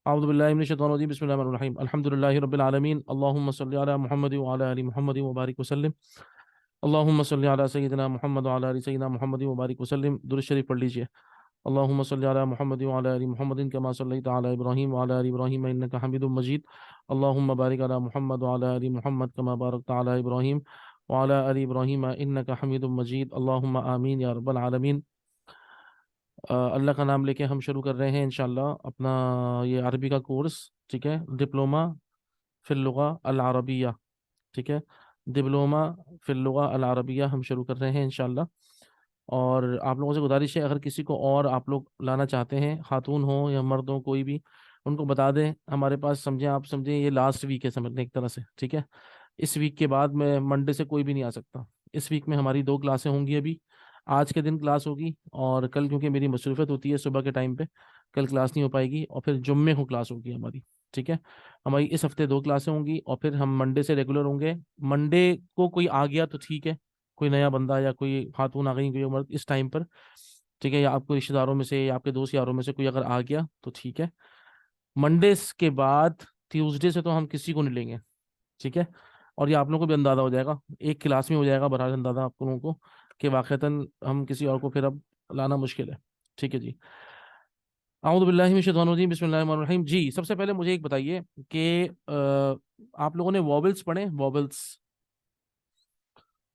औज़ु बिल्लाहि मिनश शैतानिर रजीम बिस्मिल्लाहिर रहमानिर रहीम अल्हम्दुलिल्लाहि रब्बिल आलमीन अल्लाहुम्मा सल्लि अला मुहम्मद व अला आलि मुहम्मद व बारिक वसल्लिम अल्लाहुम्मा सल्लि अला सय्यिदिना मुहम्मद व अला आलि सय्यिदिना मुहम्मद व बारिक वसल्लिम। दुरूद शरीफ पढ़ लीजिए। अल्लाहुम्मा सल्लि अला मुहम्मद व अला आलि मुहम्मदिन कमा सल्लैता अला इब्राहीम व अला आलि इब्राहीम इन्नका हमीदुम मजीद। अल्लाहुम्मा बारिक अला मुहम्मद व अला आलि मुहम्मद कमा बारकता अला इब्राहीम व अला आलि इब्राहीम इन्नका हमीदुम मजीद। अल्लाहुम्मा आमीन या रब्बल आलमीन। अल्लाह का नाम लेके हम शुरू कर रहे हैं इंशाल्लाह अपना ये अरबी का कोर्स। ठीक है, डिप्लोमा फिल लुगा अल अरबिया। ठीक है, डिप्लोमा फिल लुगा अल अरबिया हम शुरू कर रहे हैं इंशाल्लाह। और आप लोगों से गुजारिश है, अगर किसी को और आप लोग लाना चाहते हैं, खातून हो या मर्द हो कोई भी, उनको बता दें हमारे पास। समझें, आप समझें ये लास्ट वीक है समझने एक तरह से। ठीक है, इस वीक के बाद में मंडे से कोई भी नहीं आ सकता। इस वीक में हमारी 2 क्लासें होंगी अभी। आज के दिन क्लास होगी और कल क्योंकि मेरी मसरूफियत होती है सुबह के टाइम पे, कल क्लास नहीं हो पाएगी। और फिर जुम्मे को क्लास होगी हमारी। ठीक है, हमारी इस हफ्ते 2 क्लासें होंगी और फिर हम मंडे से रेगुलर होंगे। मंडे को कोई आ गया तो ठीक है, कोई नया बंदा या कोई खातून आ गई, कोई मर्द इस टाइम पर। ठीक है, या आपको रिश्तेदारों में से या आपके दोस्त यारों में से कोई अगर आ गया तो ठीक है। मंडे के बाद ट्यूसडे से तो हम किसी को नहीं लेंगे। ठीक है, और ये आप लोगों को भी अंदाजा हो जाएगा, एक क्लास में हो जाएगा बहरहाल अंदाजा आप लोगों को कि वाक़तन हम किसी और को फिर अब लाना मुश्किल है। ठीक है जी। आऊज़ु बिल्लाहि मिनश शैतानिर रजीम बिस्मिल्लाहिर रहमानिर रहीम। जी, सबसे पहले मुझे एक बताइए कि आप लोगों ने वॉवेल्स पढ़े? वॉवेल्स,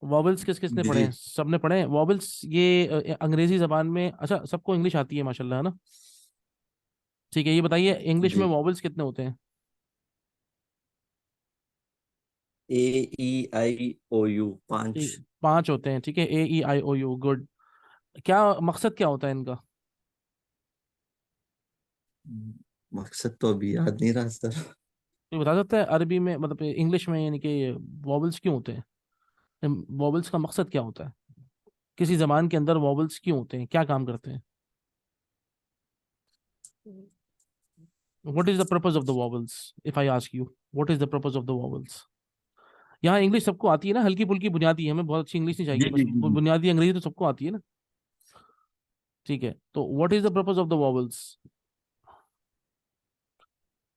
वॉवेल्स किस किस ने पढ़े जी हैं? सबने पढ़े हैं वॉवेल्स। ये अंग्रेजी जबान में, अच्छा सबको इंग्लिश आती है माशाल्लाह, है ना? ठीक है, ये बताइए इंग्लिश में जी। वॉवेल्स कितने होते हैं? ए ई आई ओ यू, पांच। ठीक, 5 होते हैं। ठीक है, AEIOU, गुड। क्या मकसद क्या होता है इनका? मकसद तो अभी याद नहीं रहा सर। कोई बता सकता है अरबी में, मतलब इंग्लिश में, यानी कि वॉवल्स क्यों होते हैं? वॉवल्स का मकसद क्या होता है? किसी जबान के अंदर वॉवल्स क्यों होते हैं, क्या काम करते हैं? What is the purpose of the vowels? If I ask you, what is the purpose of the vowels? यहाँ इंग्लिश सबको आती है ना, हल्की फुल्की बुनियादी, हमें बहुत अच्छी इंग्लिश नहीं जी चाहिए, बस जी जी जी। बुनियादी अंग्रेजी तो सबको आती है ना। ठीक है, तो what is the purpose of the vowels?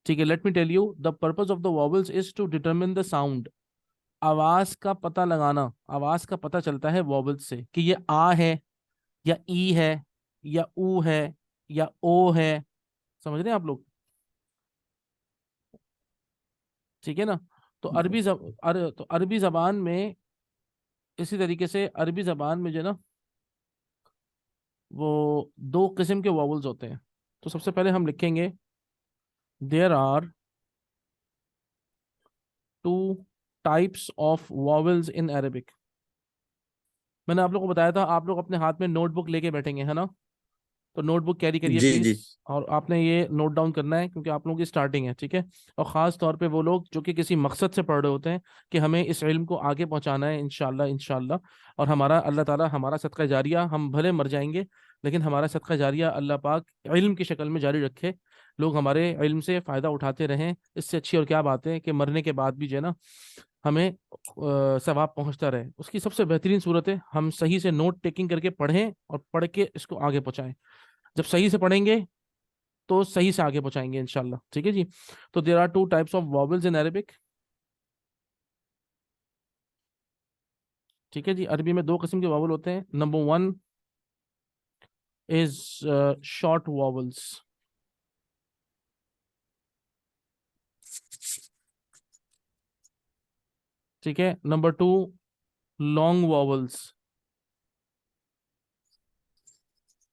ठीक है, let me tell you, the purpose of the vowels is to determine the sound. आवाज का पता लगाना, आवाज का पता चलता है वॉवल्स से कि ये आ है या ई है या ऊ है या ओ है। समझ रहे हैं आप लोग? ठीक है ना? तो तो अरबी जबान में, इसी तरीके से अरबी जबान में जो है ना, वो 2 किस्म के वॉवल्स होते हैं। तो सबसे पहले हम लिखेंगे there are 2 types of vowels in Arabic. मैंने आप लोग को बताया था, आप लोग अपने हाथ में नोटबुक लेके बैठेंगे, है ना? तो नोटबुक कैरी करिए जी प्लीज। जी। और आपने ये नोट डाउन करना है क्योंकि आप लोगों की स्टार्टिंग है। ठीक है, और ख़ास तौर पे वो लोग जो कि किसी मकसद से पढ़ रहे होते हैं कि हमें इस इल्म को आगे पहुंचाना है इंशाल्लाह इंशाल्लाह। और हमारा अल्लाह ताला हमारा सदका जारिया, हम भले मर जाएंगे लेकिन हमारा सदका जारिया अल्लाह पाक इल्म की शक्ल में जारी रखे, लोग हमारे इल्म से फ़ायदा उठाते रहें। इससे अच्छी और क्या बात है कि मरने के बाद भी जो है ना, हमें सवाब पहुंचता रहे। उसकी सबसे बेहतरीन सूरत है हम सही से नोट टेकिंग करके पढ़ें और पढ़ के इसको आगे पहुंचाएं। जब सही से पढ़ेंगे तो सही से आगे पहुंचाएंगे इंशाल्लाह। ठीक है जी। तो there are 2 types of vowels in Arabic. ठीक है जी, अरबी में 2 किस्म के वॉवल होते हैं। Number 1 is short vowels. ठीक है, नंबर 2 लॉन्ग वॉवल्स।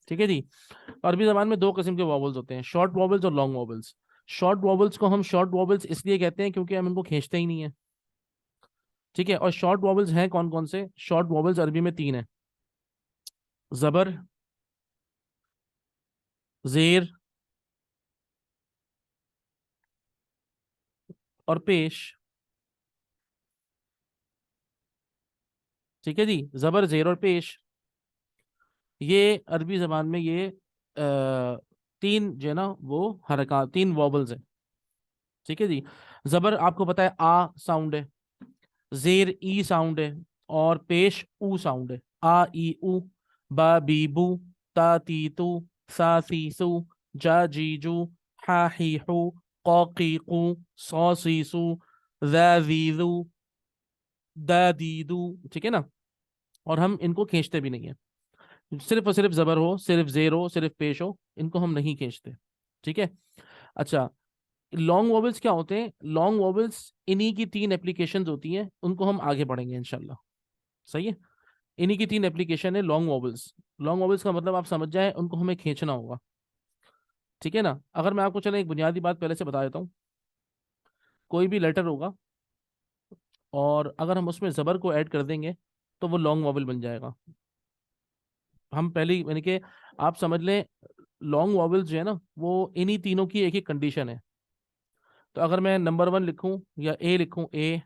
ठीक है जी। अरबी जबान में 2 किस्म के वॉवल्स होते हैं, शॉर्ट वॉवल्स और लॉन्ग वॉवल्स। शॉर्ट वॉवल्स को हम शॉर्ट वॉवल्स इसलिए कहते हैं क्योंकि हम इनको खींचते ही नहीं है। ठीक है, और शॉर्ट वॉवल्स हैं कौन कौन से? शॉर्ट वॉवल्स अरबी में 3 है: जबर, जेर और पेश। ठीक है जी, जबर जेर और पेश, ये अरबी जबान में ये 3 जो है ना वो हरकत, 3 वॉबल्स है। ठीक है जी। जबर आपको पता है आ साउंड है, जेर ई साउंड है, और पेश ऊ साउंड है। आ ई ऊ, बा बी बू, ता ती तू, सा सी सू, जा जी जू, हा ही हु, कौ की कू, सौ सी सू, ज़ा ज़ीज़ू, दा दीदू। ठीक है ना। और हम इनको खींचते भी नहीं है, सिर्फ और सिर्फ जबर हो, सिर्फ जेर हो, सिर्फ पेश हो, इनको हम नहीं खींचते। ठीक है। अच्छा, लॉन्ग वॉवल्स क्या होते हैं? लॉन्ग वॉवल्स इन्हीं की तीन एप्लीकेशंस होती हैं, उनको हम आगे पढ़ेंगे इंशाल्लाह। सही है। इन्हीं की तीन एप्लीकेशन है लॉन्ग वॉवल्स। लॉन्ग वॉवल्स का मतलब आप समझ जाए, उनको हमें खींचना होगा। ठीक है ना। अगर मैं आपको चले एक बुनियादी बात पहले से बता देता हूँ। कोई भी लेटर होगा और अगर हम उसमें ज़बर को ऐड कर देंगे तो वो लॉन्ग वॉवल बन जाएगा। हम पहले यानी कि आप समझ लें, लॉन्ग वॉवल्स जो है ना, वो इन्हीं तीनों की एक ही कंडीशन है। तो अगर मैं नंबर वन लिखूं या ए लिखूं, ए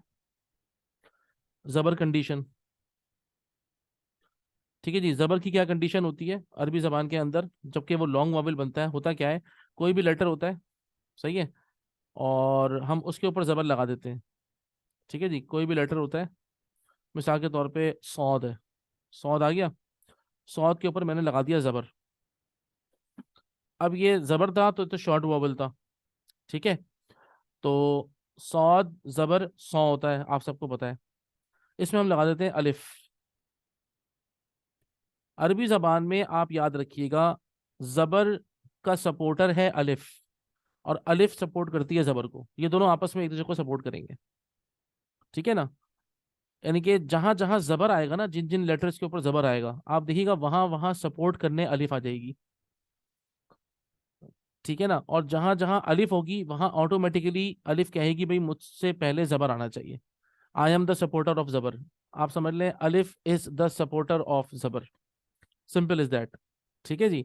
ज़बर कंडीशन। ठीक है जी। ज़बर की क्या कंडीशन होती है अरबी ज़बान के अंदर जबकि वो लॉन्ग वॉवल बनता है? होता क्या है, कोई भी लेटर होता है, सही है, और हम उसके ऊपर ज़बर लगा देते हैं। ठीक है जी। कोई भी लेटर होता है, मिसाल के तौर पे सौद है, सौद आ गया, सौद के ऊपर मैंने लगा दिया ज़बर। अब ये ज़बर था तो शॉर्ट वॉवल था। ठीक है। तो सौद ज़बर सौ होता है, आप सबको पता है। इसमें हम लगा देते हैं अलिफ। अरबी ज़बान में आप याद रखिएगा, ज़बर का सपोर्टर है अलिफ, और अलिफ सपोर्ट करती है ज़बर को। ये दोनों आपस में एक दूसरे को सपोर्ट करेंगे। ठीक है ना। यानी कि जहां जहां ज़बर आएगा ना, जिन जिन लेटर्स के ऊपर ज़बर आएगा, आप देखिएगा वहां वहां सपोर्ट करने अलिफ आ जाएगी। ठीक है ना। और जहां जहां अलिफ होगी वहां ऑटोमेटिकली अलिफ कहेगी भाई मुझसे पहले ज़बर आना चाहिए। I am the supporter of ज़बर। आप समझ लें, अलिफ इज द सपोर्टर ऑफ ज़बर। Simple is that. ठीक है जी।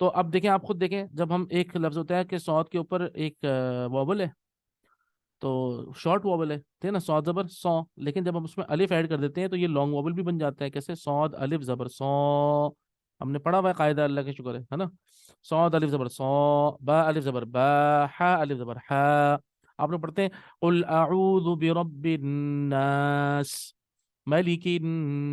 तो अब देखें, आप खुद देखें, जब हम एक लफ्ज होता है कि सौद के ऊपर एक वॉबल है, तो शॉर्ट वॉबल है, ठीक है ना, सौद जबर सौ। लेकिन जब हम उसमें अलिफ ऐड कर देते हैं तो ये लॉन्ग वॉबल भी बन जाता है। कैसे? सौद अलिफ जबर सौ। हमने पढ़ा हुआ है कायदा, अल्लाह का शुक्र है ना। सौद अलिफ जबर सौ, बा अलिफ जबर बा, हा अलिफ जबर हा। आप लोग पढ़ते हैं कुल अऊज़ु बिरब्बिन नास, मलिकिन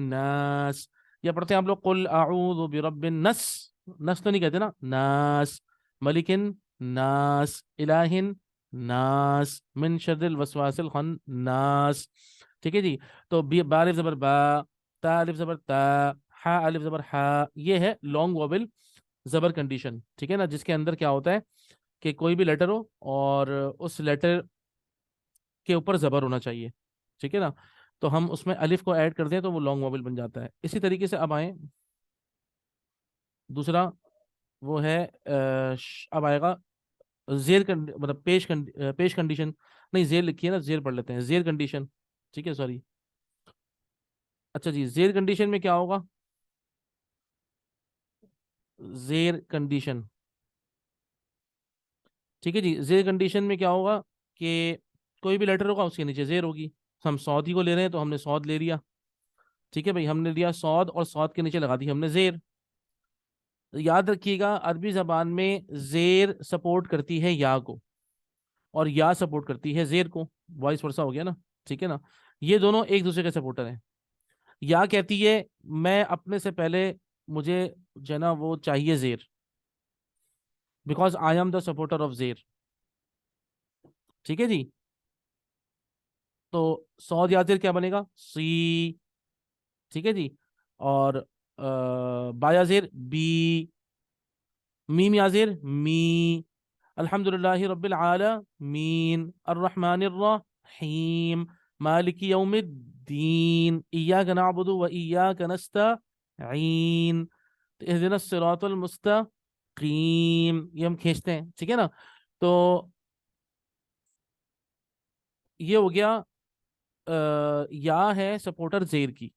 नास। या पढ़ते हैं आप लोग कुल अऊज़ु बिरब्बिन नस, नस तो नहीं कहते ना, नास, मलिकिन नास, इलाहिन नास, मिन शर्रिल वसवासिल खन्नास। ठीक है जी। तो बी बा अलिफ जबर बा, ता अलिफ जबर ता, हा अलिफ जबर हा। ये है लॉन्ग वोवेल जबर कंडीशन। ठीक है ना, जिसके अंदर क्या होता है कि कोई भी लेटर हो और उस लेटर के ऊपर जबर होना चाहिए। ठीक है ना। तो हम उसमें अलिफ को ऐड कर दें तो वो लॉन्ग वोवेल बन जाता है। इसी तरीके से अब आए दूसरा, वो है अब आएगा मतलब पेश कंडीशन। नहीं, जेर लिखिए ना, जेर पढ़ लेते हैं, जेर कंडीशन। ठीक है, सॉरी। अच्छा जी, जेर कंडीशन में क्या होगा? जेर कंडीशन। ठीक है जी। जेर कंडीशन में क्या होगा कि कोई भी लेटर होगा उसके नीचे जेर होगी। हम सौद ही को ले रहे हैं तो हमने सौद ले लिया। ठीक है भाई, हमने लिया सौद और सौद के नीचे लगा दी हमने जेर। याद रखिएगा, अरबी जबान में जेर सपोर्ट करती है या को, और या सपोर्ट करती है जेर को। वॉइस वर्सा हो गया ना। ठीक है ना। ये दोनों एक दूसरे के सपोर्टर हैं। या कहती है मैं अपने से पहले, मुझे जो है ना वो चाहिए जेर, because I am the supporter of जेर। ठीक है जी। तो सौद याजिर क्या बनेगा? सी। ठीक है जी। और बायाजिर बी, मीम याजिर मी। अल्हम्दुलिल्लाहि रब्बिल आलमीन, अर्रहमानिर रहीम, मालिकी यौमिद्दीन, इय्याका नअबुदु व इय्याका नस्तईन, इहदिना सिरातल मुस्तकीम। ये हम खींचते हैं। ठीक है ना। तो ये हो गया या है सपोर्टर जेर की।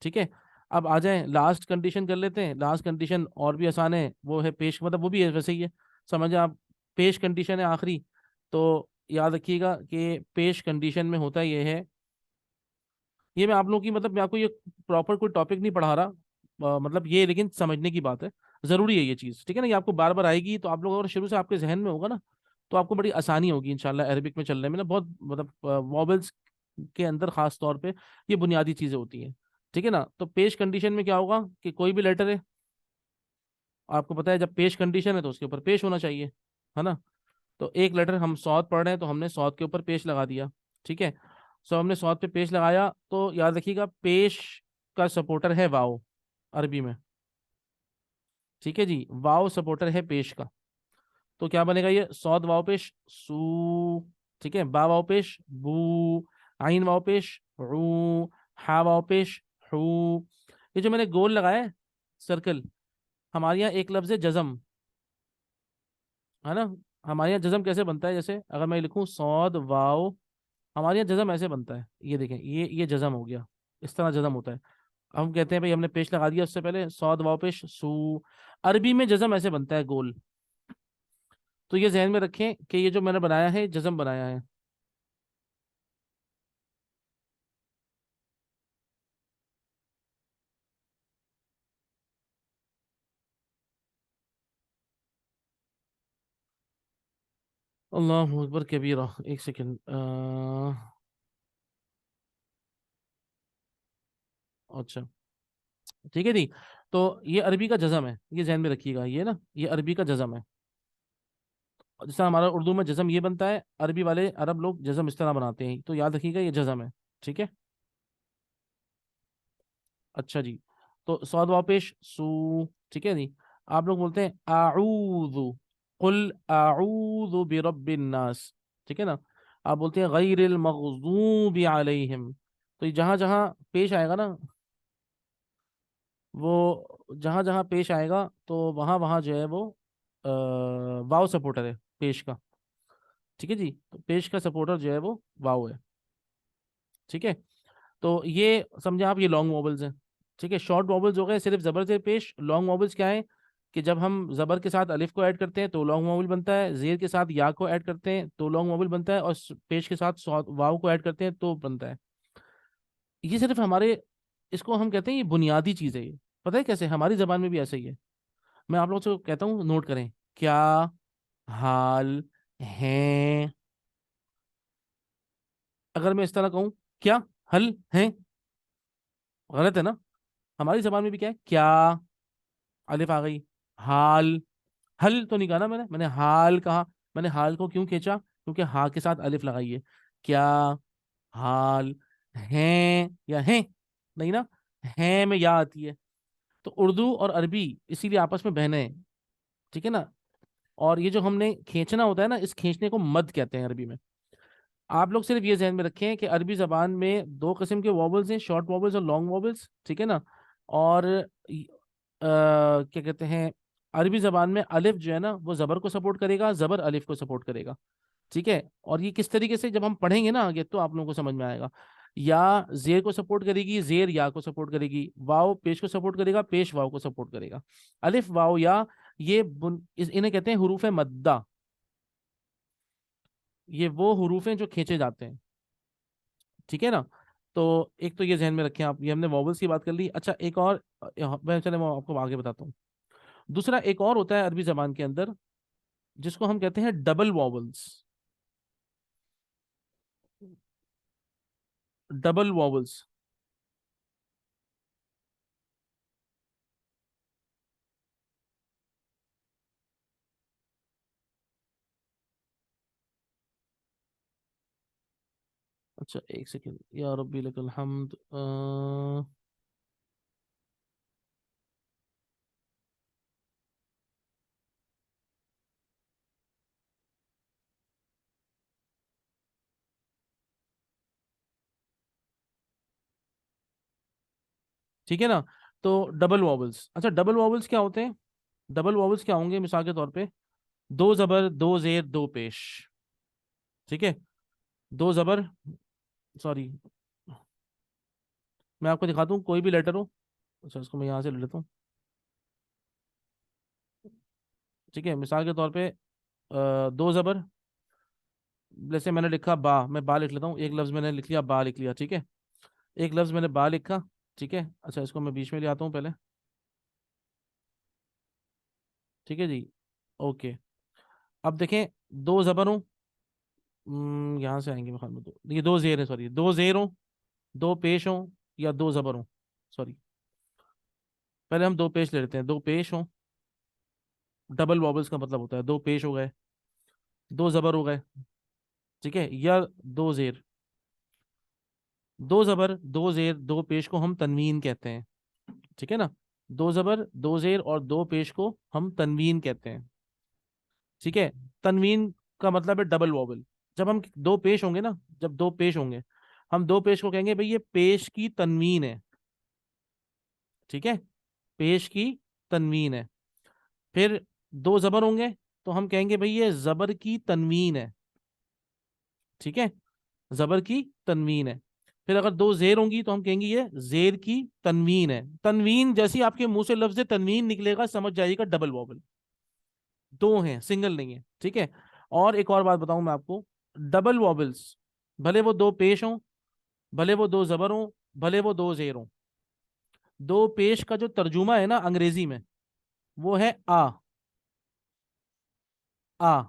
ठीक है। अब आ जाए लास्ट कंडीशन कर लेते हैं। लास्ट कंडीशन और भी आसान है, वो है पेश, मतलब वो भी है वैसे ही है, समझे आप। पेश कंडीशन है आखिरी। तो याद रखिएगा कि पेश कंडीशन में होता ये है, ये मैं आप लोगों की मतलब मैं आपको ये प्रॉपर कोई टॉपिक नहीं पढ़ा रहा, मतलब ये लेकिन समझने की बात है, ज़रूरी है ये चीज़। ठीक है ना। ये आपको बार बार आएगी तो आप लोग अगर शुरू से आपके जहन में होगा ना, तो आपको बड़ी आसानी होगी इंशाल्लाह अरबिक में चलने में ना। बहुत मतलब वॉवेल्स के अंदर खास तौर पे ये बुनियादी चीज़ें होती हैं। ठीक है ना। तो पेश कंडीशन में क्या होगा कि कोई भी लेटर है, आपको पता है जब पेश कंडीशन है तो उसके ऊपर पेश होना चाहिए, है ना। तो एक लेटर हम सौद पढ़ रहे हैं तो हमने सौद के ऊपर पेश लगा दिया। ठीक है, सो हमने सौद पे पेश लगाया, तो याद रखिएगा पेश का सपोर्टर है वाव अरबी में। ठीक है जी, वाव सपोर्टर है पेश का। तो क्या बनेगा, ये सौद वाव पेश सू, ठीक है, बा वाव पेश बू, आइन वाव पेश रू, हा वाव पेश हू। ये जो मैंने गोल लगाया है सर्कल, हमारे यहाँ एक लफ्ज है जज़म, है ना। हमारे यहाँ जज़म कैसे बनता है, जैसे अगर मैं लिखूं सौद वाव, हमारे यहाँ जज़म ऐसे बनता है, ये देखें, ये जज़म हो गया, इस तरह जज़म होता है। हम कहते हैं भाई हमने पेश लगा दिया उससे पहले सौद वाव पेश सू। अरबी में जज़म ऐसे बनता है गोल। तो ये जहन में रखें कि ये जो मैंने बनाया है जज़म बनाया है। अल्लाह अकबर कबीरा, एक सेकेंड। अच्छा, ठीक है जी। तो ये अरबी का जज़म है, ये जहन में रखिएगा, ये ना ये अरबी का जज़म है। जैसा हमारा उर्दू में जज़म ये बनता है, अरबी वाले अरब लोग जज़म इस तरह बनाते हैं, तो याद रखिएगा ये जज़म है। ठीक है। अच्छा जी, तो सौद वाव पेश सू, ठीक है जी। आप लोग बोलते हैं आऊज़ु, कुल आऊज़ु बिरब्बिन नास, ठीक है ना। आप बोलते हैं गैरिल मग़ज़ूबि अलैहिम। तो ये जहाँ जहाँ पेश आएगा ना, वो जहाँ जहाँ पेश आएगा तो वहाँ वहाँ जो है वो वाव सपोर्टर है पेश का। ठीक है जी, तो पेश का सपोर्टर जो है वो वाव है। ठीक है, तो ये समझे आप, ये लॉन्ग वॉवल्स हैं। ठीक है, शॉर्ट वॉवल्स हो गए सिर्फ जबर से पेश। लॉन्ग वॉवल्स क्या है कि जब हम जबर के साथ अलिफ को ऐड करते हैं तो लॉन्ग वॉवल बनता है, जेर के साथ या को ऐड करते हैं तो लॉन्ग वॉवल बनता है, और पेश के साथ वाव को ऐड करते हैं तो बनता है। ये सिर्फ हमारे, इसको हम कहते हैं ये बुनियादी चीज़ है ये। पता है कैसे, हमारी जबान में भी ऐसा ही है। मैं आप लोगों से कहता हूँ नोट करें, क्या हाल है। अगर मैं इस तरह कहूँ क्या हल है, गलत है ना। हमारी जबान में भी क्या है, क्या, अलिफ आ गई, हाल, हल तो नहीं कहा ना मैंने हाल कहा। मैंने हाल को क्यों खींचा, क्योंकि हा के साथ अलिफ लगाई है। क्या हाल है, या है नहीं ना, है में या आती है। तो उर्दू और अरबी इसीलिए आपस में बहने हैं। ठीक है ना। और ये जो हमने खींचना होता है ना, इस खींचने को मद कहते हैं अरबी में। आप लोग सिर्फ ये ध्यान में रखें कि अरबी जबान में दो किस्म के वॉवल्स हैं, शॉर्ट वॉवल्स और लॉन्ग वॉवल्स। ठीक है ना। और क्या कहते हैं, अरबी जबान में अलिफ जो है ना वो जबर को सपोर्ट करेगा, जबर अलिफ को सपोर्ट करेगा। ठीक है, और ये किस तरीके से जब हम पढ़ेंगे ना आगे तो आप लोगों को समझ में आएगा। या जेर को सपोर्ट करेगी, जेर या को सपोर्ट करेगी, वाव पेश को सपोर्ट करेगा, पेश वाव को सपोर्ट करेगा। अलिफ वाव या, ये इन्हें कहते हैं हुरूफ मद्दा। ये वो हुरूफ हैं जो खींचे जाते हैं। ठीक है ना। तो एक तो ये जहन में रखें आप, ये हमने वॉवल्स की बात कर ली। अच्छा, एक और मैं चले मैं आपको आगे बताता हूँ। दूसरा एक और होता है अरबी जबान के अंदर, जिसको हम कहते हैं डबल वॉवल्स। Double vowels. अच्छा, एक सेकेंड, या रब्बी लकल हम्द। ठीक है ना। तो डबल वॉवल्स, अच्छा डबल वॉवल्स क्या होते हैं। डबल वॉवल्स क्या होंगे, मिसाल के तौर पे दो जबर दो जेर दो पेश। ठीक है, दो जबर, सॉरी, मैं आपको दिखाता हूँ कोई भी लेटर हो। अच्छा, इसको मैं यहाँ से ले लेता हूँ। ठीक है, मिसाल के तौर पे दो जबर, जैसे मैंने लिखा बा, मैं बा लिख लेता हूँ, एक लफ्ज मैंने लिख लिया बा लिख लिया। ठीक है, एक लफ्ज मैंने बा लिखा। ठीक है, अच्छा इसको मैं बीच में ले आता हूँ पहले। ठीक है जी, ओके। अब देखें, दो जबर हूँ, यहाँ से आएंगे मैं, दो, ये दो जेर है, सॉरी, दो जेर हूँ, दो पेश हूँ, या दो जबर हूँ, सॉरी। पहले हम दो पेश ले लेते हैं, दो पेश हों। डबल वॉबल्स का मतलब होता है दो पेश हो गए, दो जबर हो गए, ठीक है, या दो जेर। दो जबर दो जेर दो पेश को हम तनवीन कहते हैं, ठीक है ना। दो जबर दो जेर और दो पेश को हम तनवीन कहते हैं, ठीक है। तनवीन का मतलब है डबल वॉवल। जब हम दो पेश होंगे ना, जब दो पेश होंगे, हम दो पेश को कहेंगे भाई ये पेश की तनवीन है, ठीक है, पेश की तनवीन है। फिर दो जबर होंगे तो हम कहेंगे भाई ये जबर की तनवीन है, ठीक है, जबर की तनवीन है। फिर अगर दो जेर होंगी तो हम कहेंगे ये जेर की तनवीन है। तनवीन जैसी आपके मुंह से लफ्ज तनवीन निकलेगा समझ जाइएगा डबल वॉवल, दो हैं, सिंगल नहीं है, ठीक है। और एक और बात बताऊं मैं आपको, डबल वॉवल्स भले वो दो पेश हों, भले वो दो जबर हों, भले वो दो जेर हों, दो पेश का जो तर्जुमा है ना अंग्रेजी में, वो है आ। आ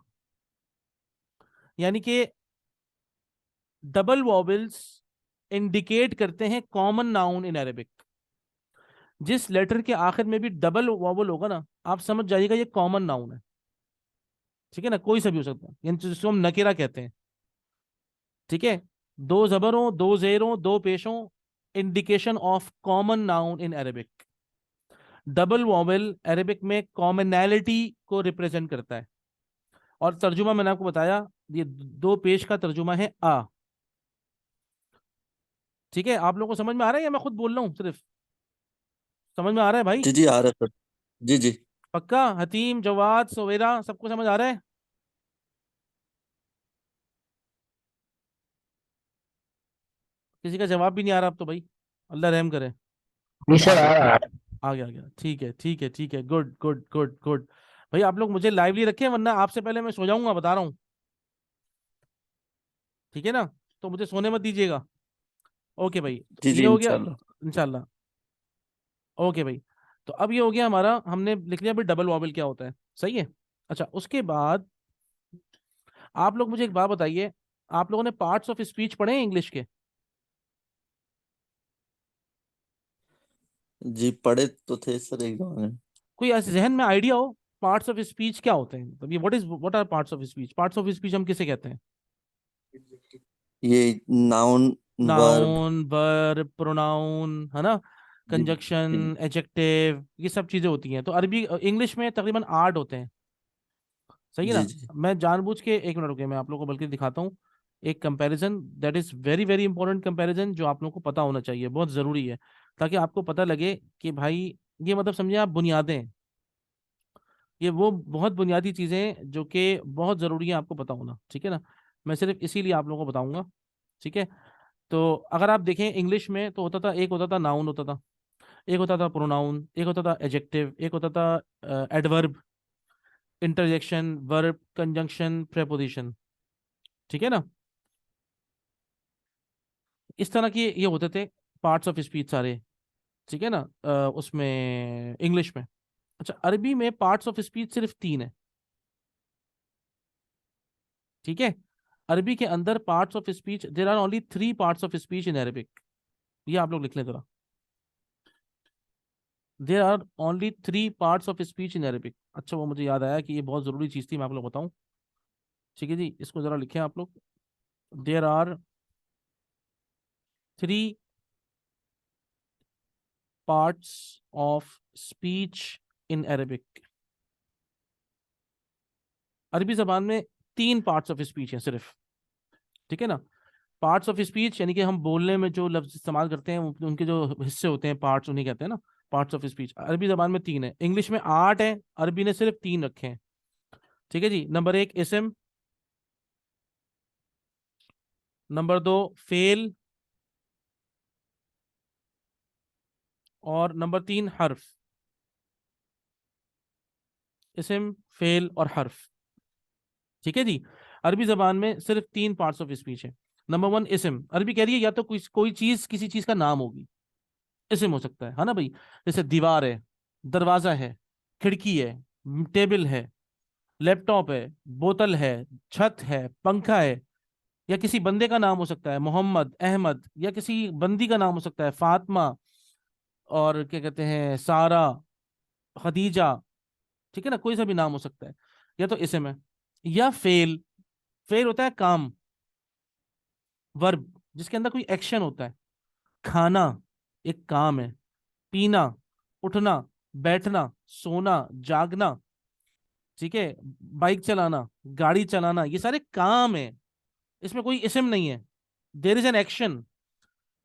यानी कि डबल वॉवल्स इंडिकेट करते हैं कॉमन नाउन इन अरेबिक। जिस लेटर के आखिर में भी डबल वॉवल होगा ना, आप समझ जाइएगा ये कॉमन नाउन है, ठीक है ना, कोई सा भी हो सकता है, यानी जिसको हम नकेरा कहते हैं, ठीक है। दो जबरों दो जेरों दो पेशों, indication of common noun in Arabic. Double vowel Arabic में कॉमनैलिटी को रिप्रेजेंट करता है। और तर्जुमा मैंने आपको बताया, ये दो पेश का तर्जुमा है आ, ठीक है। आप लोगों को समझ में आ रहा है या मैं खुद बोल रहा हूँ सिर्फ? समझ में आ रहा है भाई? जी जी आ रहा है सर। जी जी। पक्का? हतीम जवाद सवेरा सबको समझ आ रहा है? किसी का जवाब भी नहीं आ रहा अब तो भाई, अल्लाह रहम करे। जी आ सर गया, आ रहा है। आ गया, आ गया, ठीक है, ठीक है, ठीक है, गुड गुड गुड गुड। भाई आप लोग मुझे लाइवली रखें वरना आपसे पहले मैं सो जाऊंगा, बता रहा हूँ, ठीक है ना। तो मुझे सोने मत दीजिएगा। ओके भाई, तो जी ये जी हो गया इंशाल्लाह। इंशाल्लाह। ओके भाई, तो अब ये हो गया हमारा, हमने लिख लिया भाई डबल वॉवल क्या होता है, सही है। अच्छा, उसके बाद आप लोग मुझे एक बात बताइए, आप लोगों ने पार्ट्स ऑफ स्पीच पढ़े हैं इंग्लिश के? जी पढ़े तो थे सर एक दो में। कोई ऐसे जहन में आइडिया हो पार्ट्स ऑफ स्पीच क्या होते हैं, मतलब ये what are parts of speech? Parts of speech हम किसे कहते हैं? ये noun, verb. Noun, verb, pronoun, है ना, जी कंजक्शन, जी एडजेक्टिव, ये सब चीजें होती हैं। तो अरबी इंग्लिश में तकरीबन 8 होते हैं, सही है जी ना। जी मैं जानबूझ के, एक मिनट रुके, मैं आप लोगों को बल्कि दिखाता हूँ एक comparison, that is very very important comparison, जो आप लोगों को पता होना चाहिए, बहुत जरूरी है, ताकि आपको पता लगे कि भाई ये मतलब समझिए आप बुनियादें हैं, ये वो बहुत बुनियादी चीजें हैं जो कि बहुत जरूरी है आपको पता होना, ठीक है ना। मैं सिर्फ इसीलिए आप लोगों को बताऊंगा, ठीक है। तो अगर आप देखें इंग्लिश में तो होता था, एक होता था नाउन होता था, एक होता था प्रोनाउन, एक होता था एडजेक्टिव, एक होता था adverb, interjection, verb, conjunction, preposition, ठीक है ना। इस तरह के ये होते थे पार्ट्स ऑफ स्पीच सारे, ठीक है ना, उसमें इंग्लिश में। अच्छा, अरबी में पार्ट्स ऑफ स्पीच सिर्फ 3 है, ठीक है। अरबी के अंदर parts of speech, there are only 3 parts of speech in Arabic. ये आप लोग लिख लें जरा, there are only 3 parts of speech in Arabic. अच्छा, वो मुझे याद आया कि ये बहुत जरूरी चीज थी, मैं आप लोग बताऊं, ठीक है जी, इसको जरा लिखें आप लोग। There are 3 parts of speech in Arabic. अरबी जबान में 3 पार्ट्स ऑफ स्पीच हैं सिर्फ, ठीक है ना। पार्ट्स ऑफ स्पीच यानी कि हम बोलने में जो लफ्ज इस्तेमाल करते हैं उनके जो हिस्से होते हैं, पार्ट्स उन्हें कहते हैं ना, पार्ट्स ऑफ स्पीच। अरबी जबान में 3 है, इंग्लिश में 8 है, अरबी ने सिर्फ 3 रखे हैं, ठीक है जी। नंबर 1 इसम, नंबर 2 फेल, और नंबर 3 हर्फ। इसम, फेल और हर्फ, ठीक है जी। अरबी जबान में सिर्फ 3 पार्ट्स ऑफ स्पीच है। नंबर 1 इसम, अरबी कह रही है या तो कोई कोई चीज किसी चीज का नाम होगी, इसम हो सकता है ना भाई। जैसे दीवार है, दरवाजा है, खिड़की है, टेबल है, लैपटॉप है, बोतल है, छत है, पंखा है। या किसी बंदे का नाम हो सकता है मोहम्मद, अहमद, या किसी बंदी का नाम हो सकता है फातिमा, और क्या कहते हैं सारा, खदीजा, ठीक है ना, कोई सा भी नाम हो सकता है। या तो इसम है, या फेल, फेल होता है काम, वर्ब जिसके अंदर कोई एक्शन होता है। खाना एक काम है, पीना, उठना, बैठना, सोना, जागना, ठीक है, बाइक चलाना, गाड़ी चलाना, ये सारे काम है, इसमें कोई इसम नहीं है, देर इज एन एक्शन।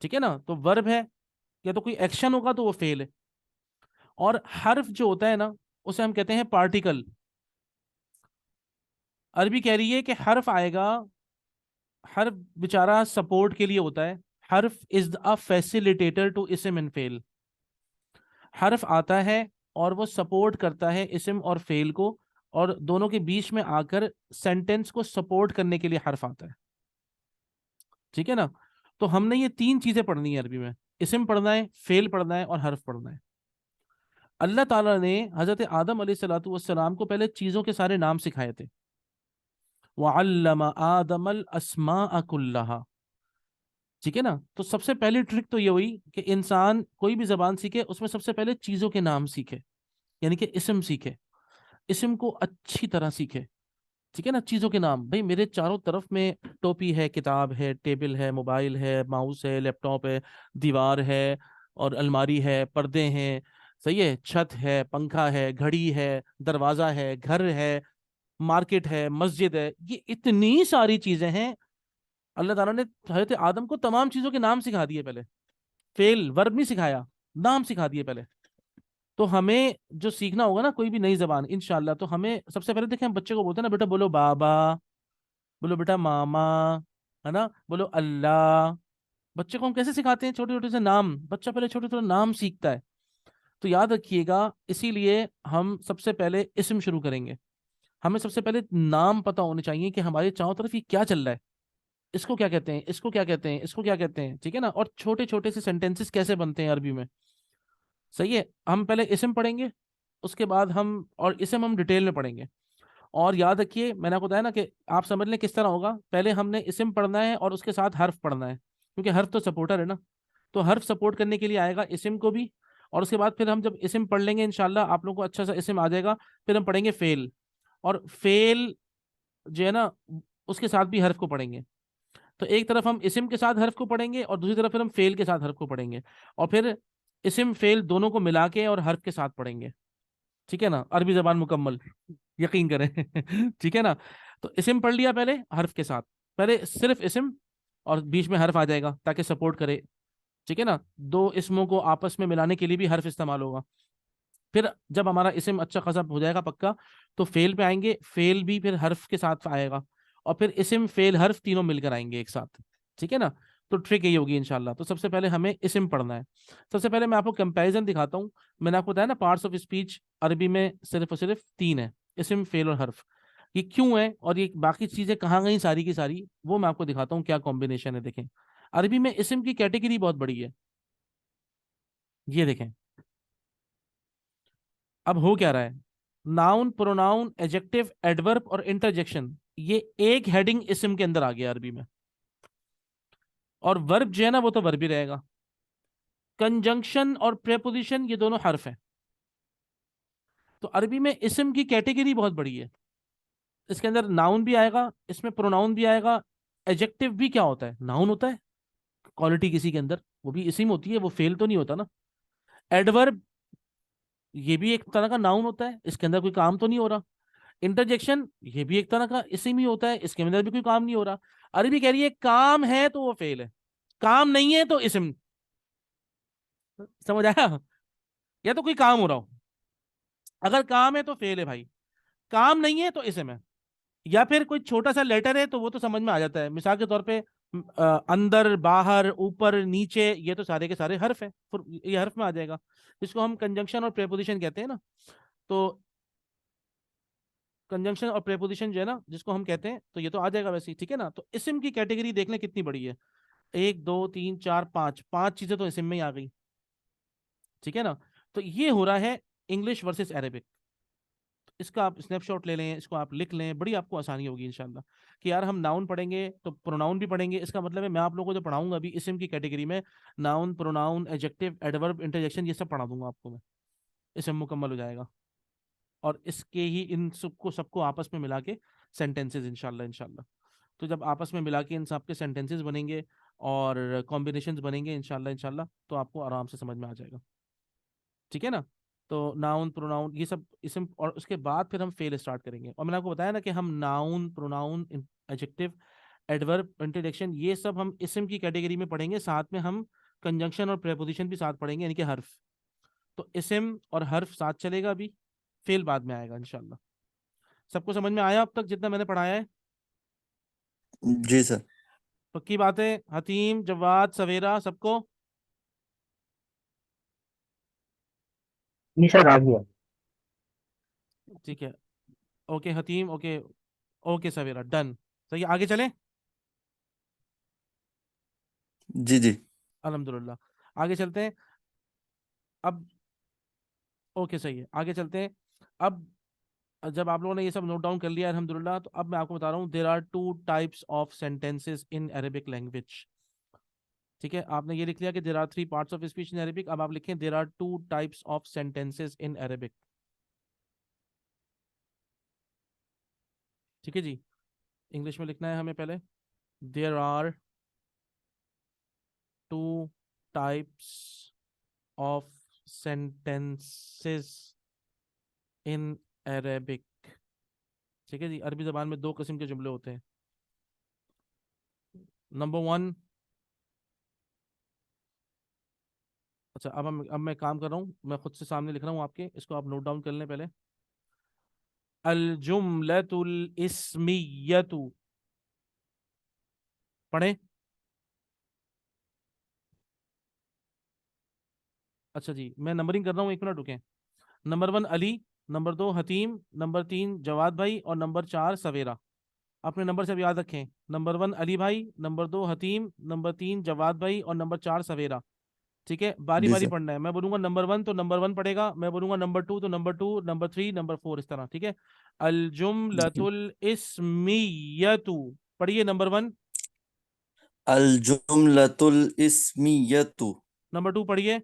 ठीक है ना, तो वर्ब है या तो कोई एक्शन होगा तो वो फेल है। और हर्फ जो होता है ना, उसे हम कहते हैं पार्टिकल। अरबी कह रही है कि हर्फ आएगा, हर्फ बेचारा सपोर्ट के लिए होता है। हर्फ इज अ फैसिलिटेटर टू इसम एंड फेल। हर्फ आता है और वो सपोर्ट करता है इसम और फेल को, और दोनों के बीच में आकर सेंटेंस को सपोर्ट करने के लिए हर्फ आता है। ठीक है ना, तो हमने ये तीन चीजें पढ़नी है अरबी में, इसम पढ़ना है, फेल पढ़ना है और हर्फ पढ़ना है। अल्लाह ताला ने हजरत आदम अलैहिस्सलातु वस्सलाम को पहले चीजों के सारे नाम सिखाए थे। वअल्लम आदमल अस्माअ कुल्लहा। ठीक है ना, तो सबसे पहली ट्रिक तो ये हुई कि इंसान कोई भी जबान सीखे उसमें सबसे पहले चीजों के नाम सीखे, यानी कि इसम सीखे, इसम को अच्छी तरह सीखे। ठीक है ना, चीजों के नाम, भाई मेरे चारों तरफ में टोपी है, किताब है, टेबल है, मोबाइल है, माउस है, लैपटॉप है, दीवार है, और अलमारी है, पर्दे हैं, सही है, छत है, पंखा है, घड़ी है, दरवाजा है, घर है, मार्केट है, मस्जिद है, ये इतनी सारी चीजें हैं। अल्लाह ताला ने हजरत आदम को तमाम चीजों के नाम सिखा दिए पहले, फेल वर्ब नहीं सिखाया, नाम सिखा दिए पहले। तो हमें जो सीखना होगा ना कोई भी नई जबान इंशाल्लाह, तो हमें सबसे पहले देखें, हम बच्चे को बोलते हैं ना, बेटा बोलो बाबा, बोलो बेटा मामा, है ना, बोलो अल्लाह। बच्चे को हम कैसे सिखाते हैं, छोटे छोटे से नाम, बच्चा पहले छोटे छोटे नाम सीखता है। तो याद रखिएगा, इसीलिए हम सबसे पहले इस्म शुरू करेंगे। हमें सबसे पहले नाम पता होने चाहिए कि हमारे चारों तरफ ये क्या चल रहा है, इसको क्या कहते हैं, इसको क्या कहते हैं, इसको क्या कहते हैं। ठीक है ना, और छोटे छोटे से सेंटेंसेस कैसे बनते हैं अरबी में। सही है, हम पहले इस्म पढ़ेंगे, उसके बाद हम, और इस्म हम डिटेल में पढ़ेंगे। और याद रखिए, मैंने आपको बताया ना कि आप समझ लें किस तरह होगा, पहले हमने इस्म पढ़ना है और उसके साथ हर्फ पढ़ना है, क्योंकि हर्फ तो सपोर्टर है ना। तो हर्फ सपोर्ट करने के लिए आएगा इस्म को भी, और उसके बाद फिर हम जब इस्म पढ़ लेंगे इंशाल्लाह आप लोगों को अच्छा सा इस्म आ जाएगा, फिर हम पढ़ेंगे फेल। और फेल जो है ना, उसके साथ भी हर्फ को पढ़ेंगे। तो एक तरफ हम इस्म के साथ हर्फ को पढ़ेंगे और दूसरी तरफ फिर हम फेल के साथ हर्फ को पढ़ेंगे, और फिर इस्म फेल दोनों को मिला के और हर्फ के साथ पढ़ेंगे। ठीक है ना, अरबी जबान मुकम्मल, यकीन करें। ठीक है ना, तो इस्म पढ़ लिया पहले हर्फ के साथ, पहले सिर्फ इस्म और बीच में हर्फ आ जाएगा ताकि सपोर्ट करे। ठीक है ना, दो इसमों को आपस में मिलाने के लिए भी हर्फ इस्तेमाल होगा। फिर जब हमारा इसम अच्छा खासा हो जाएगा पक्का, तो फेल पे आएंगे, फेल भी फिर हर्फ के साथ आएगा, और फिर इसम फेल हर्फ तीनों मिलकर आएंगे एक साथ। ठीक है ना, तो ट्रिक यही होगी इंशाल्लाह। तो सबसे पहले हमें इसम पढ़ना है। सबसे पहले मैं आपको कंपैरिजन दिखाता हूँ। मैंने आपको बताया ना, पार्ट्स ऑफ स्पीच अरबी में सिर्फ और सिर्फ तीन है, इसम फेल और हर्फ। ये क्यों है और ये बाकी चीजें कहाँ गई सारी की सारी, वो मैं आपको दिखाता हूँ क्या कॉम्बिनेशन है। देखें, अरबी में इसम की कैटेगरी बहुत बड़ी है, ये देखें। अब हो क्या रहा है, नाउन, प्रोनाउन, एडजेक्टिव, एडवर्ब और इंटरजेक्शन, ये एक हेडिंग इसम के अंदर आ गया अरबी में। और वर्ब जो है ना वो तो वर्ब ही रहेगा। कंजंक्शन और प्रेपोजिशन ये दोनों हर्फ हैं। तो अरबी में इसम की कैटेगरी बहुत बड़ी है, इसके अंदर नाउन भी आएगा, इसमें प्रोनाउन भी आएगा। एडजेक्टिव भी क्या होता है, नाउन होता है, क्वालिटी किसी के अंदर, वो भी इसिम होती है, वो फेल तो नहीं होता ना। एडवर्ब, ये भी एक तरह का नाउन होता है, इसके अंदर कोई काम तो नहीं हो रहा। इंटरजेक्शन, ये भी एक तरह का इसी में होता है, इसके अंदर भी कोई काम नहीं हो रहा। अरबी कह रही है काम है तो वो फेल है, काम नहीं है तो इसम। समझ आया, या तो कोई काम हो रहा हो, अगर काम है तो फेल है भाई, काम नहीं है तो इसम है। या फिर कोई छोटा सा लेटर है तो वो तो समझ में आ जाता है, मिसाल के तौर पे अंदर, बाहर, ऊपर, नीचे, ये तो सारे के सारे हर्फ है, फिर ये हर्फ में आ जाएगा, जिसको हम कंजंक्शन और प्रेपोजिशन कहते हैं ना। तो कंजंक्शन और प्रेपोजिशन जो है ना जिसको हम कहते हैं, तो ये तो आ जाएगा वैसे ही। ठीक है ना, तो इसम की कैटेगरी देख लें कितनी बड़ी है, एक दो तीन चार पांच, पांच चीजें तो इसम में ही आ गई। ठीक है ना, तो ये हो रहा है इंग्लिश वर्सेस अरेबिक। इसका आप स्नैपशॉट ले लें, इसको आप लिख लें, बड़ी आपको आसानी होगी इंशाल्लाह। कि यार हम नाउन पढ़ेंगे तो प्रोनाउन भी पढ़ेंगे, इसका मतलब है मैं आप लोगों को जो पढ़ाऊंगा अभी इसम की कैटेगरी में, noun, pronoun, adjective, adverb, interjection, ये सब पढ़ा दूंगा आपको मैं, इसम मुकम्मल हो जाएगा। और इसके ही इन सबको सबको आपस में मिला के सेंटेंसेस इंशाल्लाह इंशाल्लाह। तो जब आपस में मिला के इन सब के सेंटेंसेस बनेंगे और कॉम्बिनेशंस बनेंगे इंशाल्लाह इंशाल्लाह, तो आपको आराम से समझ में आ जाएगा। ठीक है ना। तो नाउन प्रोनाउन ये सब इसम, और उसके बाद फिर हम फेल स्टार्ट करेंगे। और मैंने आपको बताया ना कि हम noun pronoun adjective adverb introduction ये सब हम इसम की कैटेगरी में पढ़ेंगे, साथ में हम कंजंक्शन और प्रेपोजिशन भी साथ पढ़ेंगे, यानी कि हर्फ। तो इसम और हर्फ साथ चलेगा अभी, फेल बाद में आएगा इंशाल्लाह। सबको समझ में आया अब तक जितना मैंने पढ़ाया है? जी सर। पक्की बात है? हतीम, जवाद, सवेरा, सबको? जी सर, आ गया। ठीक है। Okay हतीम, okay. ओके सवेरा, डन। सही है, आगे चलें। जी जी। अल्हम्दुलिल्लाह, आगे चलते हैं अब। ओके सही है, आगे चलते हैं अब। जब आप लोगों ने ये सब नोट डाउन कर लिया अल्हम्दुलिल्लाह, तो अब मैं आपको बता रहा हूँ there are two types of sentences in Arabic language. ठीक है, आपने ये लिख लिया कि there are three parts of speech in Arabic. अब आप लिखें there are two types of sentences in Arabic. ठीक है जी, इंग्लिश में लिखना है हमें पहले। There are two types of sentences in Arabic. ठीक है जी, अरबी जबान में दो किस्म के जुमले होते हैं। नंबर वन, अच्छा अब मैं काम कर रहा हूँ, मैं खुद से सामने लिख रहा हूँ आपके, इसको आप नोट डाउन कर लें पहले। अल जुमलतुल इस्मियतु, पढ़ें। अच्छा जी, मैं नंबरिंग कर रहा हूँ, एक मिनट रुकें। नंबर वन अली, नंबर दो हतीम, नंबर तीन जवाद भाई, और नंबर चार सवेरा। अपने नंबर से अब याद रखें, नंबर वन अली भाई, नंबर दो हतीम, नंबर तीन जवाद भाई, और नंबर चार सवेरा। ठीक है, बारी जी बारी सर। पढ़ना है। मैं बोलूंगा नंबर वन तो नंबर वन पढ़ेगा, मैं बोलूंगा नंबर टू तो number two, number three, number four, इस तरह। ठीक है। अल जी। जुमलतुल इस्मियतु, पढ़िए नंबर वन। अल जुमलतुल इस्मियतु। नंबर टू पढ़िए।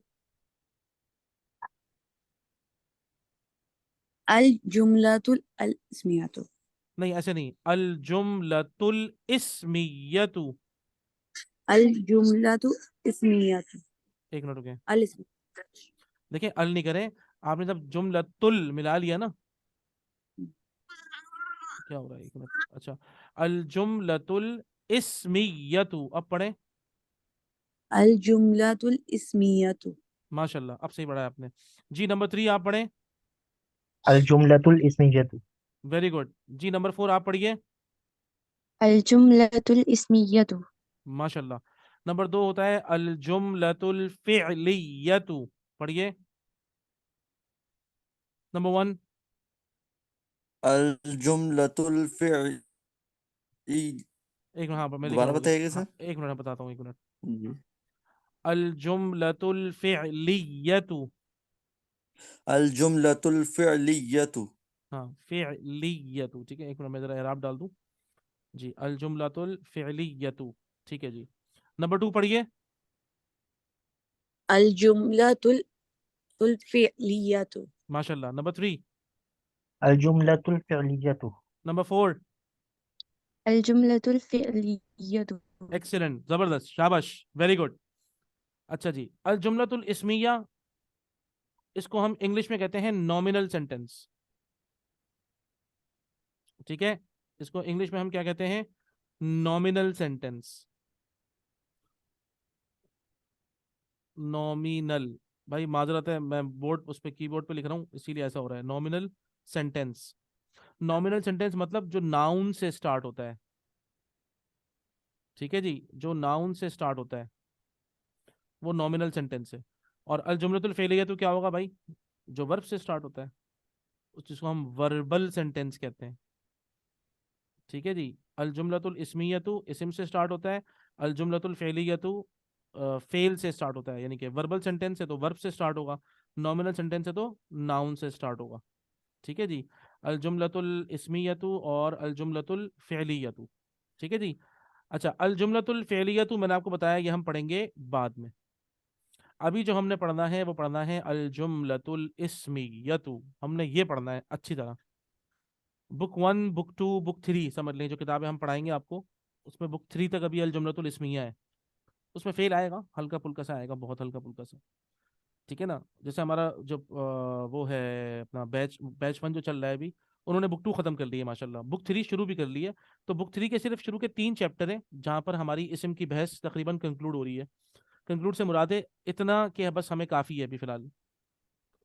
अल जुमलातुल अल इस्मियातु। नहीं ऐसे नहीं, अल जुमलतुल इस्मियतु। अल जुमलातु इस्मियातु। एक मिनट रुके, अल इस्म। देखिए अल नहीं करें, आपने जब जुमलतुल मिला लिया ना, क्या हो रहा है, एक मिनट। अच्छा, अल जुमलतुल इस्मियतु, अब पढ़ें। अल जुमलातुल इस्मियातु। माशाल्लाह, अब सही पढ़ा है आपने। जी नंबर थ्री आप पढ़ें। अल जुमलतुल इस्मियतु। Very good. जी नंबर फोर आप पढ़िए। अल जुमलतुल इस्मियतु। माशाल्लाह। नंबर दो होता है अल जुमलतुल फिअलियतु, पढ़िए। Number one. अल जुमलतुल फिअली। एक मिनट, हाँ मैं लिख रहा दोबारा हूँ, बताइएगा हाँ सर। एक मिनट, मैं बताता हूँ, एक मिनट। जी। अल जुमलतुल फिअलियतु। अल जुमलतुल फिअलियतु। हाँ फिअलियतु, ठीक है, एक मिनट मैं जरा एराब डाल दूँ। जी, अल जुमलतुल फिअलियतु, ठीक है जी। नंबर टू पढ़िए। अल जुमलातुल तुल फिअलियातु। माशाल्लाह। Number three. अल जुमलतुल फिअलियतु। Number four. अल जुमलतुल फिअलियतु। एक्सीलेंट, जबरदस्त, शाबाश, वेरी गुड। अच्छा जी, अल जुमलतुल इस्मिया, इसको हम इंग्लिश में कहते हैं नॉमिनल सेंटेंस। ठीक है, इसको इंग्लिश में हम क्या कहते हैं? Nominal sentence. नॉमिनल, भाई माजरत है, मैं बोर्ड उस पे कीबोर्ड पे लिख रहा हूँ इसीलिए ऐसा हो रहा है। नॉमिनल सेंटेंस, नॉमिनल सेंटेंस मतलब जो नाउन से स्टार्ट होता है। ठीक है जी, जो नाउन से स्टार्ट होता है वो नॉमिनल सेंटेंस है। और अल जुमलतुल फेलिया तो क्या होगा भाई? जो वर्ब से स्टार्ट होता है, जिसको हम वर्बल सेंटेंस कहते हैं। ठीक है जी। अल जुमलतुल इस्मियतु इस्म से स्टार्ट होता है। अल जुमलतुल फेलियतु फेल से स्टार्ट होता है, यानी कि वर्बल सेंटेंस है तो वर्ब से स्टार्ट होगा, नॉमिनल सेंटेंस है तो नाउन से स्टार्ट होगा। ठीक है जी। अल जुमलतुल इस्मियतु और अल जुमलतुल फेलियतु। ठीक है जी। अच्छा, अल जुमलतुल फेलियतु मैंने आपको बताया ये हम पढ़ेंगे बाद में। अभी जो हमने पढ़ना है वो पढ़ना है अल जुमलतुल इस्मियतु, हमने ये पढ़ना है अच्छी तरह। Book one, book two, book three समझ लें, जो किताबें हम पढ़ाएंगे आपको, उसमें बुक 3 तक अभी अल जुमलतुल इस्मिया है, उसमें फेल आएगा, हल्का फुल्का सा आएगा, बहुत हल्का फुल्का सा, ठीक है ना। जैसे हमारा जो वो है अपना बैच 1 जो चल रहा है अभी, उन्होंने बुक 2 खत्म कर ली है माशाल्लाह, बुक 3 शुरू भी कर ली है। तो बुक 3 के सिर्फ शुरू के 3 चैप्टर हैं जहां पर हमारी इसम की बहस तकरीबन कंक्लूड हो रही है। कंक्लूड से मुराद है इतना कि बस हमें काफ़ी है अभी फ़िलहाल।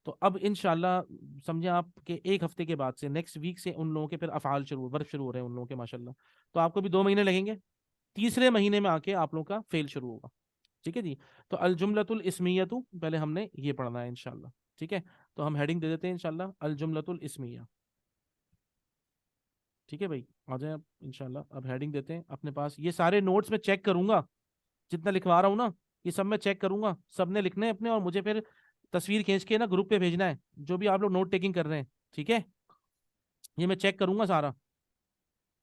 तो अब इंशाल्लाह समझे आप कि 1 हफ्ते के बाद से, नेक्स्ट वीक से उन लोगों के फिर अफ़ाल शुरू, वर्क शुरू हो रहे हैं उन लोगों के माशाल्लाह। तो आपको भी 2 महीने लगेंगे, तीसरे महीने में आके आप लोगों का फेल शुरू होगा, ठीक है जी। तो अल जुमलतुल इस्मियतु पहले हमने ये पढ़ना है इंशाल्लाह, ठीक है। तो हम हेडिंग दे देते हैं इंशाल्लाह, अल जुमलतुल इस्मिया, ठीक है भाई। आ जाए आप इंशाल्लाह, अब हेडिंग देते हैं अपने पास। ये सारे नोट्स में चेक करूंगा, जितना लिखवा रहा हूँ ना ये सब मैं चेक करूंगा, सबने लिखने हैं अपने, और मुझे फिर तस्वीर खींच के ना ग्रुप पे भेजना है, जो भी आप लोग नोट टेकिंग कर रहे हैं, ठीक है। ये मैं चेक करूंगा सारा।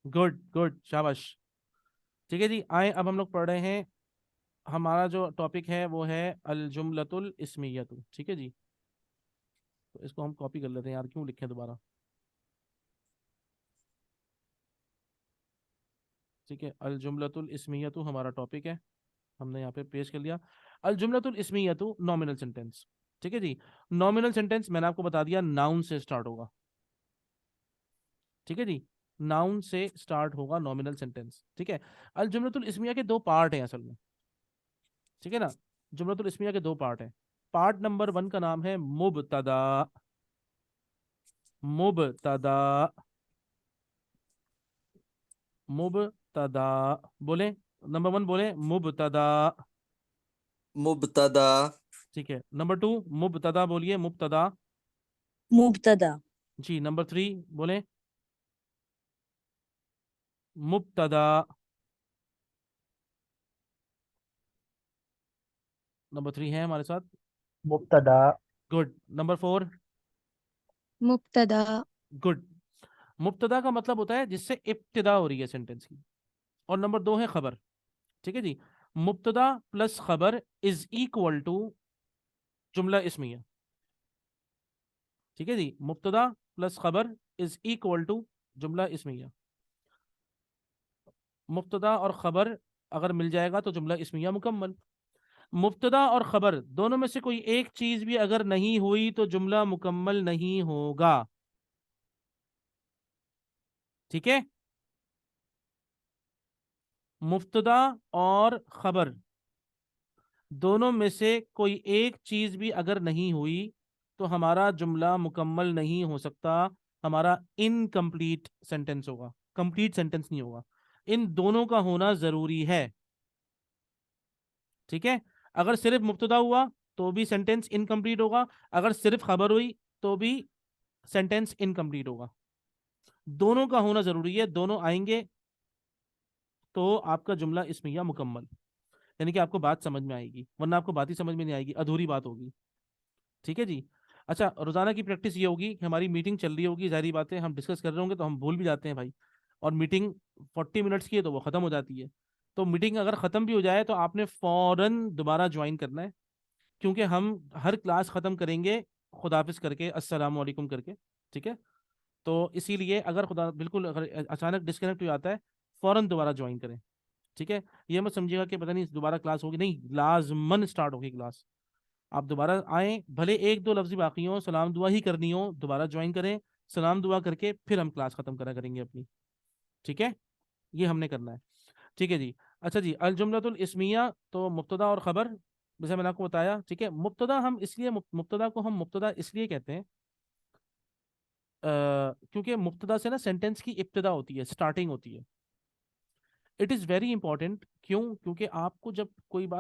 गुड गुड, शाबाश, ठीक है जी। आए अब हम लोग पढ़ रहे हैं, हमारा जो टॉपिक है वो है अल जुमलतुल इस्मियतु, ठीक है जी। तो इसको हम कॉपी कर लेते हैं यार, क्यों लिखें दोबारा, ठीक है। अल जुमलतुल इस्मियतु हमारा टॉपिक है, हमने यहाँ पे पेश कर लिया। अल जुमलतुल इस्मियतु नॉमिनल सेंटेंस, ठीक है जी। नॉमिनल सेंटेंस मैंने आपको बता दिया नाउन से स्टार्ट होगा, ठीक है जी। नाउन से स्टार्ट होगा नॉमिनल सेंटेंस, ठीक है। अल जुमलतुल इस्मिया के 2 पार्ट हैं असल में, ठीक है ना। जुमलतुल इस्मिया के 2 पार्ट हैं। पार्ट नंबर 1 का नाम है मुबतदा, मुबतदा, मुबतदा, बोले नंबर 1 बोले मुबतदा, मुबतदा, ठीक है। नंबर 2 मुबतदा बोलिए, मुबतदा। मुब्तदा, जी नंबर 3 बोले मुबतदा, नंबर 3 है हमारे साथ, मुब्तदा, गुड। नंबर 4 मुब्तदा, गुड। मुब्तदा का मतलब होता है जिससे इब्तिदा हो रही है सेंटेंस की, और नंबर 2 है खबर, ठीक है जी। मुब्तदा प्लस खबर इज इक्वल टू जुमला इस्मिया, ठीक है जी। मुब्तदा प्लस खबर इज इक्वल टू जुमला इस्मिया। मुब्तदा और खबर अगर मिल जाएगा तो जुमला इस्मिया मुकम्मल। मुब्तदा और खबर दोनों में से कोई एक चीज भी अगर नहीं हुई तो जुमला मुकम्मल नहीं होगा, ठीक है। मुब्तदा और खबर दोनों में से कोई एक चीज भी अगर नहीं हुई तो हमारा जुमला मुकम्मल नहीं हो सकता, हमारा इनकम्प्लीट सेंटेंस होगा, कंप्लीट सेंटेंस नहीं होगा। इन दोनों का होना जरूरी है, ठीक है। अगर सिर्फ मुब्तदा हुआ तो भी सेंटेंस इनकम्प्लीट होगा, अगर सिर्फ खबर हुई तो भी सेंटेंस इनकम्प्लीट होगा। दोनों का होना जरूरी है, दोनों आएंगे तो आपका जुमला इस्मिया मुकम्मल, यानी कि आपको बात समझ में आएगी, वरना आपको बात ही समझ में नहीं आएगी, अधूरी बात होगी, ठीक है जी। अच्छा, रोजाना की प्रैक्टिस ये होगी कि हमारी मीटिंग चल रही होगी, जारी बातें हम डिस्कस कर रहे होंगे तो हम भूल भी जाते हैं भाई, और मीटिंग 40 मिनट्स की है तो वो खत्म हो जाती है। तो मीटिंग अगर खत्म भी हो जाए तो आपने फौरन दोबारा ज्वाइन करना है, क्योंकि हम हर क्लास खत्म करेंगे खुदाफिज करके, अस्सलाम वालेकुम करके, ठीक है। तो इसीलिए अगर खुदा बिल्कुल अगर अचानक डिस्कनेक्ट हो जाता है, फौरन दोबारा ज्वाइन करें, ठीक है। ये मत समझिएगा कि पता नहीं दोबारा क्लास होगी, नहीं, लाजमन स्टार्ट होगी क्लास। आप दोबारा आए, भले 1-2 लफ्ज़ ही बाकी हो, सलाम दुआ ही करनी हो, दोबारा ज्वाइन करें, सलाम दुआ करके फिर हम क्लास खत्म करा करेंगे अपनी, ठीक है। ये हमने करना है, ठीक है जी। अच्छा जी, अल जुमलतुल इस्मिया तो मुब्तदा और खबर, जैसे मैंने आपको बताया, ठीक है। मुब्तदा हम इसलिए मुब्तदा को हम मुब्तदा इसलिए कहते हैं क्योंकि मुब्तदा से ना सेंटेंस की इब्तिदा होती है, स्टार्टिंग होती है। इट इज़ वेरी इंपॉर्टेंट, क्यों? क्योंकि आपको जब कोई बात